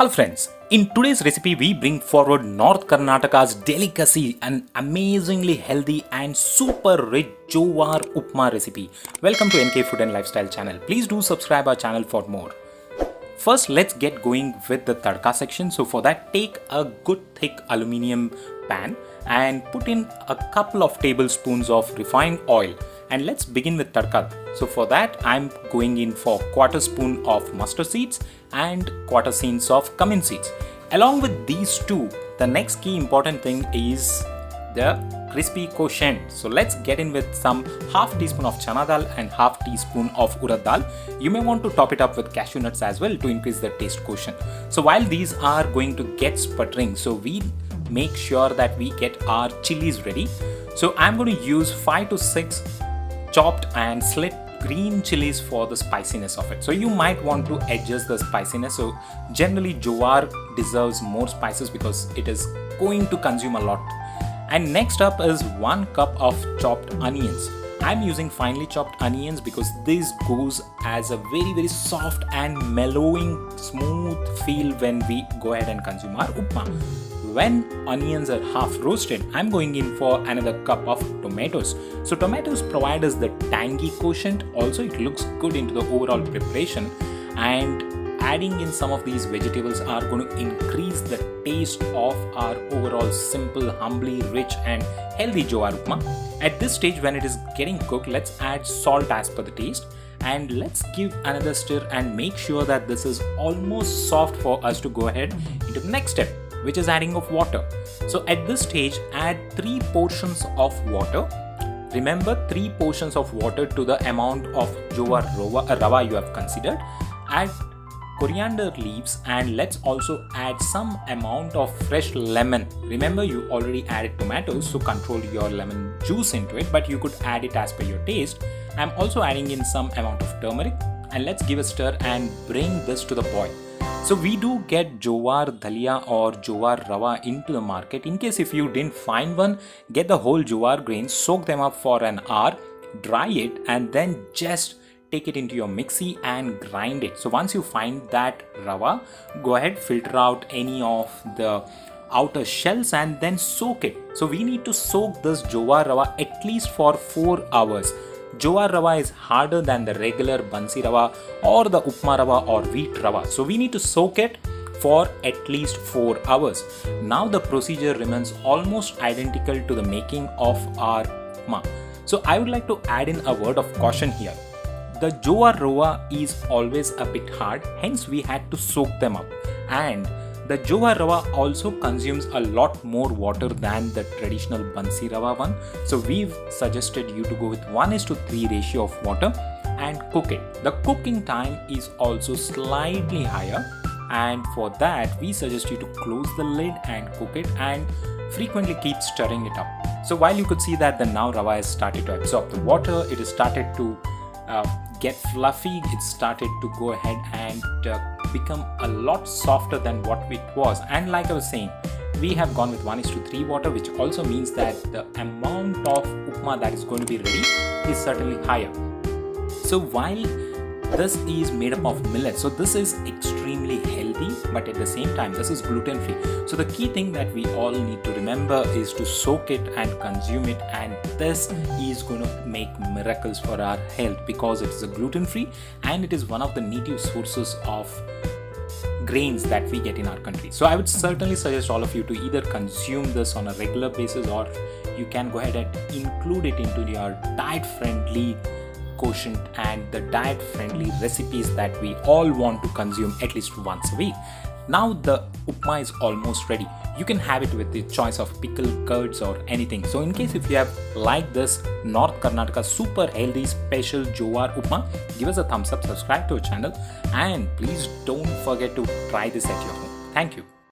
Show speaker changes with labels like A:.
A: Hello friends, in today's recipe we bring forward North Karnataka's delicacy, an amazingly healthy and super rich Jowar Upma recipe. Welcome to NK Food and Lifestyle channel. Please do subscribe our channel for more. First, let's get going with the tadka section. So for that, take a good thick aluminium pan and put in a couple of tablespoons of refined oil. And let's begin with tadka. So for that, I'm going in for quarter spoon of mustard seeds and quarter seeds of cumin seeds. Along with these two, the next key important thing is the crispy quotient. So let's get in with some half teaspoon of chana dal and half teaspoon of urad dal. You may want to top it up with cashew nuts as well to increase the taste quotient. So while these are going to get sputtering, so we make sure that we get our chilies ready. So I'm going to use 5 to 6 chopped and slit green chilies for the spiciness of it. So you might want to adjust the spiciness. So generally jowar deserves more spices because it is going to consume a lot. And next up is 1 cup of chopped onions. I'm using finely chopped onions because this goes as a very soft and mellowing smooth feel when we go ahead and consume our upma. When onions are half roasted, I'm going in for another cup of tomatoes. So tomatoes provide us the tangy quotient. Also, it looks good into the overall preparation, and adding in some of these vegetables are going to increase the taste of our overall simple, humbly rich and healthy jowar upma. At this stage, when it is getting cooked, let's add salt as per the taste. And let's give another stir and make sure that this is almost soft for us to go ahead into the next step, which is adding of water. So at this stage, add 3 portions of water. Remember, 3 portions of water to the amount of jowar rava you have considered. Add coriander leaves and let's also add some amount of fresh lemon. Remember, you already added tomatoes, so control your lemon juice into it, but you could add it as per your taste. I'm also adding in some amount of turmeric, and let's give a stir and bring this to the boil. So we do get jowar dalia or jowar rava into the market. In case if you didn't find one, get the whole jowar grains, soak them up for an hour, dry it, and then just take it into your mixie and grind it. So once you find that rava, go ahead, filter out any of the outer shells and then soak it. So we need to soak this jowar rava at least for 4 hours. Jowar rava is harder than the regular bansi rava or the upma rava or wheat rava. So we need to soak it for at least 4 hours. Now the procedure remains almost identical to the making of our upma. So I would like to add in a word of caution here. The jowar rava is always a bit hard, hence we had to soak them up. And the jowar rava also consumes a lot more water than the traditional bansi rava one. So we've suggested you to go with 1:3 ratio of water and cook it. The cooking time is also slightly higher, and for that we suggest you to close the lid and cook it and frequently keep stirring it up. So while you could see that the now rava has started to absorb the water, it has started to get fluffy, it started to go ahead and become a lot softer than what it was. And like I was saying, we have gone with 1:3 water, which also means that the amount of upma that is going to be ready is certainly higher. So while this is made up of millet, so this is extremely healthy, but at the same time this is gluten free. So the key thing that we all need to remember is to soak it and consume it, and this is going to make miracles for our health because it is a gluten free and it is one of the native sources of grains that we get in our country. So I would certainly suggest all of you to either consume this on a regular basis, or you can go ahead and include it into your diet friendly quotient and the diet friendly recipes that we all want to consume at least once a week. Now the upma is almost ready. You can have it with the choice of pickled curds or anything. So in case if you have liked this North Karnataka super healthy special jowar upma, give us a thumbs up, subscribe to our channel, and please don't forget to try this at your home. Thank you.